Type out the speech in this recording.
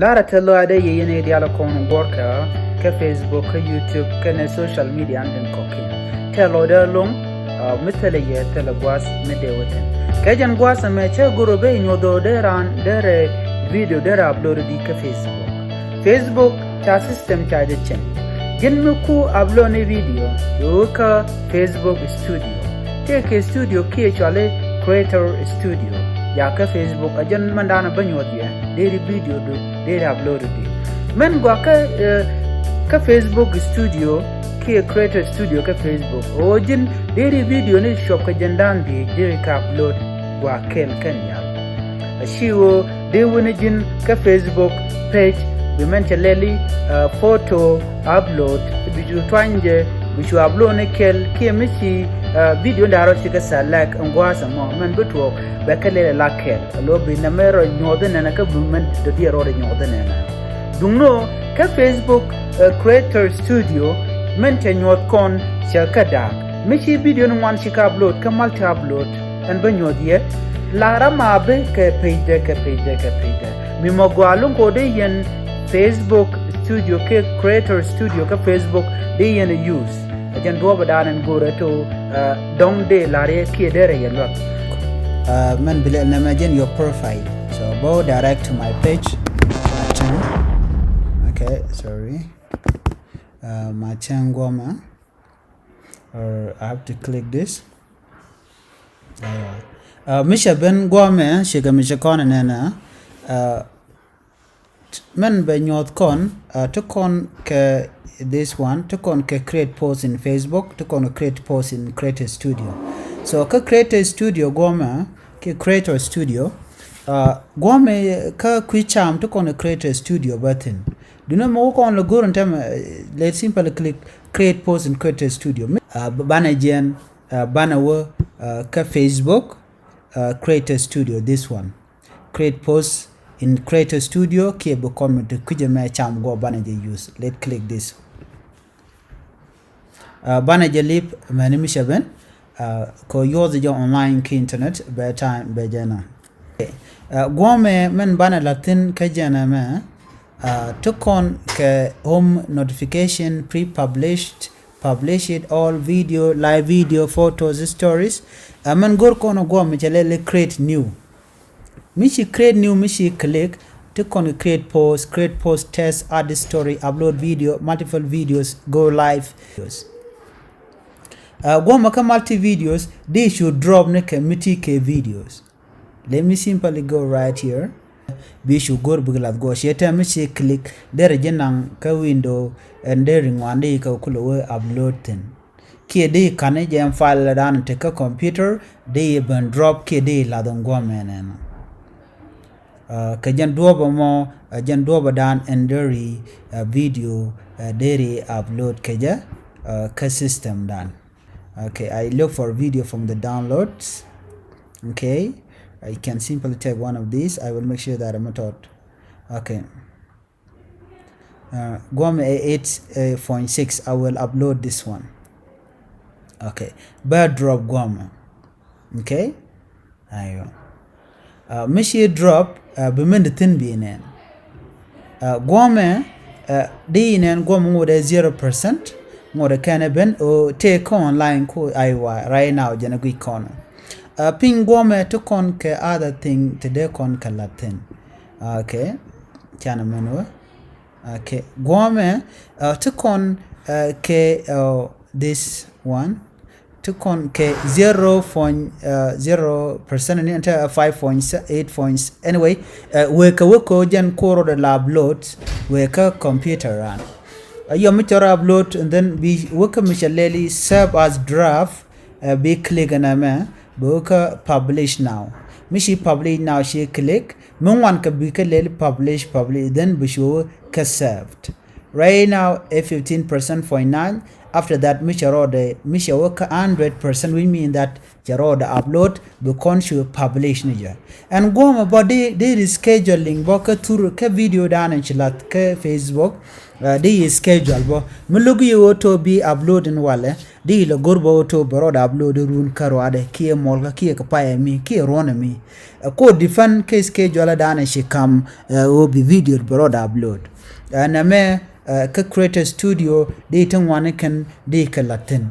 lara talo ade yene diala kono gorka ka Facebook ka YouTube ka na social media andin kokin telo da long misale ye telo gwas mede woten kajan gwas me che guru be nyodo deran dere video dere upload di ka Facebook cha system cha de chen jinmu ku upload ne video yo ka Facebook studio take studio ki chale creator studio ya ka Facebook ajan mandana banyodiya dere video do dere upload di men gwa ka Facebook studio ki creator studio ka Facebook ojin dere video ne shop ka jandan bi dere ka upload gwa kel kan ya ashiwo de woni jin ka Facebook page bi men leli photo upload biju twanje biju upload ne kel ki misi video ndaro shika select ngwa samo men betwo be kelele la kel lo bi na mero nyode na ka bu men do di ro de nyode na dungno ka Facebook creator studio men nyod kon shaka da misi video no wan shika upload ka multi upload en ba nyodie la rama be ke page mi mogwalun ko de yen Facebook studio ke creator studio ka Facebook de yen use ajan do badan en gore to dong de lare ki dere yelwa man bile na imagine your profile so go direct to my page okay sorry my changoma or I have to click this Misha ben gwame shiga misha kona nena men ben nyot kon to kon ke this one to kon ke create post in Facebook to kon create post in creator studio so ka creator studio gwame ke creator studio gwame ka kwicham to kon creator studio button do not mo kon lo go ntem let's simply click create post in creator studio bana jen bana wo ka Facebook creator studio this one create post in creator studio ke be comment kuje me cham go bana je use let's click this bana je lip mani mi shaben ko yoze jo online ke internet be time be jana gome men bana latin ke jana me to kon ke home notification pre-published publish it all video live video photos stories man gor kono go mi chalele create new mishi create new mishi click to kon create post test add story upload video multiple videos go live videos go maka multi videos they should drop ne committee ke videos let me simply go right here be should go buglat go sheta mishi click there jenang ka window and there ngwande ka kulo upload ten ki de kane jam file dan te ka computer de ben drop ki de la don go menen ka jan doba mo jan doba dan and there video dere upload keja ka system dan okay I look for video from the downloads okay I can simply take one of these I will make sure that I'm not okay Guam 8.6 I will upload this one okay bird drop Guam okay ayo mishi drop bimend tin binen Guam dinen Guam ngode 0% ngode kana ben o take online ko aywa right now jana gui kono ping Guam to kon ke other thing to de kon kalatin okay chana menwa okay Guame to con ke this one to con ke 0.0% and enter 5.8 points anyway we ka jan koro the upload we ka computer run you michara upload and then we ka michaleli serve as draft be click na me boka publish now mishi publish now she click mon wan ka bi ka leli publish then be show saved right now a 15% for 9 after that misha work 100% we mean that jaro the upload become you publish nije and go about the scheduling boka tour ke video dan and chilat ke Facebook the schedule bo mulugu auto be uploading wale di le gorbo auto bro da upload run karo ade ki molga ki ka pa mi ki rona mi ko different ke schedule dan and she come will be video bro da upload na me ka create studio de tan wane kan de ka latin